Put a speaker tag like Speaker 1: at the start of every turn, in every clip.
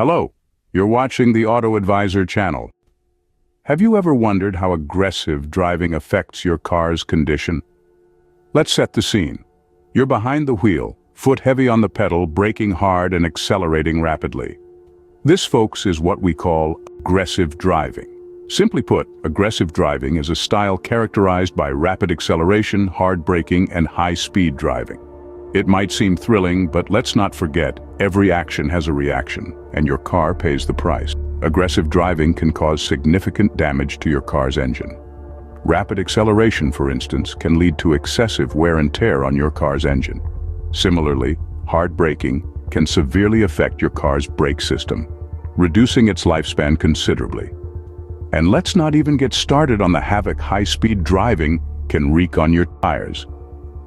Speaker 1: Hello, you're watching the AutoAdviser channel. Have you ever wondered how aggressive driving affects your car's condition? Let's set the scene. You're behind the wheel, foot heavy on the pedal, braking hard and accelerating rapidly. This, folks, is what we call aggressive driving. Simply put, aggressive driving is a style characterized by rapid acceleration, hard braking, and high-speed driving. It might seem thrilling, but let's not forget, every action has a reaction, and your car pays the price. Aggressive driving can cause significant damage to your car's engine. Rapid acceleration, for instance, can lead to excessive wear and tear on your car's engine. Similarly, hard braking can severely affect your car's brake system, reducing its lifespan considerably. And let's not even get started on the havoc high-speed driving can wreak on your tires.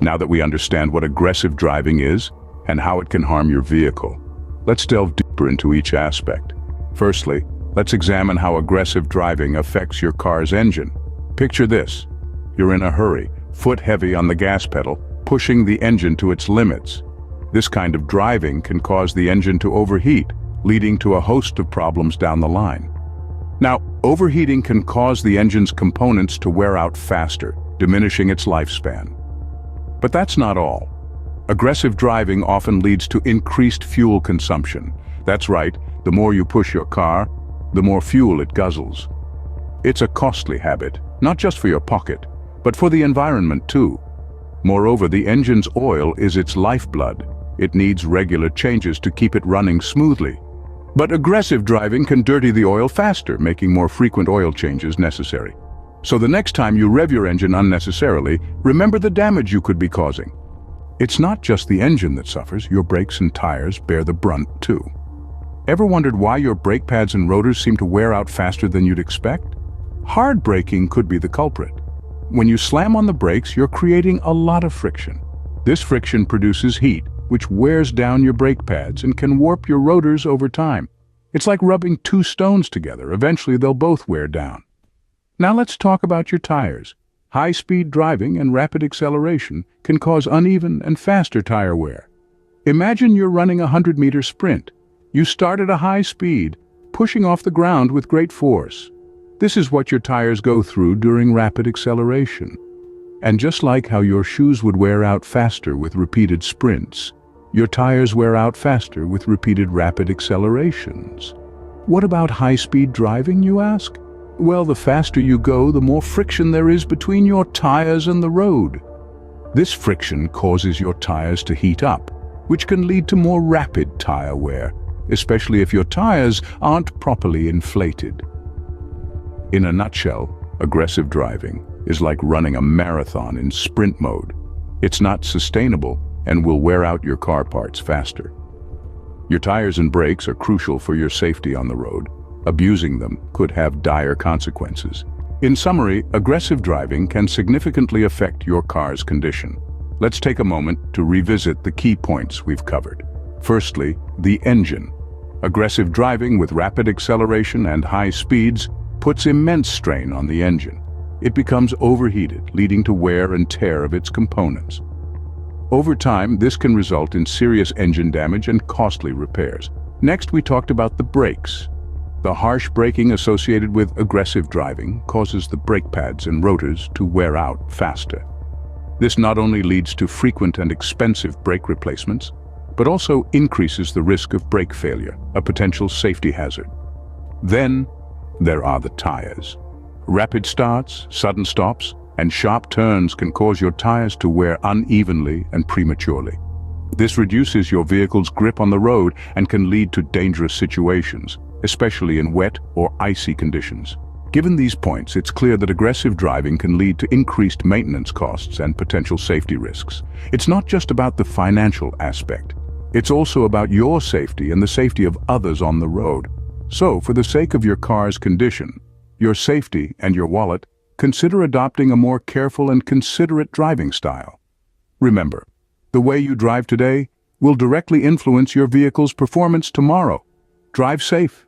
Speaker 1: Now that we understand what aggressive driving is and how it can harm your vehicle, let's delve deeper into each aspect. Firstly, let's examine how aggressive driving affects your car's engine. Picture this. You're in a hurry, foot heavy on the gas pedal, pushing the engine to its limits. This kind of driving can cause the engine to overheat, leading to a host of problems down the line. Now, overheating can cause the engine's components to wear out faster, diminishing its lifespan. But that's not all. Aggressive driving often leads to increased fuel consumption. That's right, the more you push your car, the more fuel it guzzles. It's a costly habit, not just for your pocket, but for the environment too. Moreover, the engine's oil is its lifeblood. It needs regular changes to keep it running smoothly. But aggressive driving can dirty the oil faster, making more frequent oil changes necessary. So the next time you rev your engine unnecessarily, remember the damage you could be causing. It's not just the engine that suffers, your brakes and tires bear the brunt too. Ever wondered why your brake pads and rotors seem to wear out faster than you'd expect? Hard braking could be the culprit. When you slam on the brakes, you're creating a lot of friction. This friction produces heat, which wears down your brake pads and can warp your rotors over time. It's like rubbing two stones together. Eventually, they'll both wear down. Now let's talk about your tires. High-speed driving and rapid acceleration can cause uneven and faster tire wear. Imagine you're running a 100-meter sprint. You start at a high speed, pushing off the ground with great force. This is what your tires go through during rapid acceleration. And just like how your shoes would wear out faster with repeated sprints, your tires wear out faster with repeated rapid accelerations. What about high-speed driving, you ask? Well, the faster you go, the more friction there is between your tires and the road. This friction causes your tires to heat up, which can lead to more rapid tire wear, especially if your tires aren't properly inflated. In a nutshell, aggressive driving is like running a marathon in sprint mode. It's not sustainable and will wear out your car parts faster. Your tires and brakes are crucial for your safety on the road. Abusing them could have dire consequences. In summary, aggressive driving can significantly affect your car's condition. Let's take a moment to revisit the key points we've covered. Firstly, the engine. Aggressive driving with rapid acceleration and high speeds puts immense strain on the engine. It becomes overheated, leading to wear and tear of its components. Over time, this can result in serious engine damage and costly repairs. Next, we talked about the brakes. The harsh braking associated with aggressive driving causes the brake pads and rotors to wear out faster. This not only leads to frequent and expensive brake replacements, but also increases the risk of brake failure, a potential safety hazard. Then, there are the tires. Rapid starts, sudden stops, and sharp turns can cause your tires to wear unevenly and prematurely. This reduces your vehicle's grip on the road and can lead to dangerous situations, especially in wet or icy conditions. Given these points, it's clear that aggressive driving can lead to increased maintenance costs and potential safety risks. It's not just about the financial aspect. It's also about your safety and the safety of others on the road. So, for the sake of your car's condition, your safety, and your wallet, consider adopting a more careful and considerate driving style. Remember, the way you drive today will directly influence your vehicle's performance tomorrow. Drive safe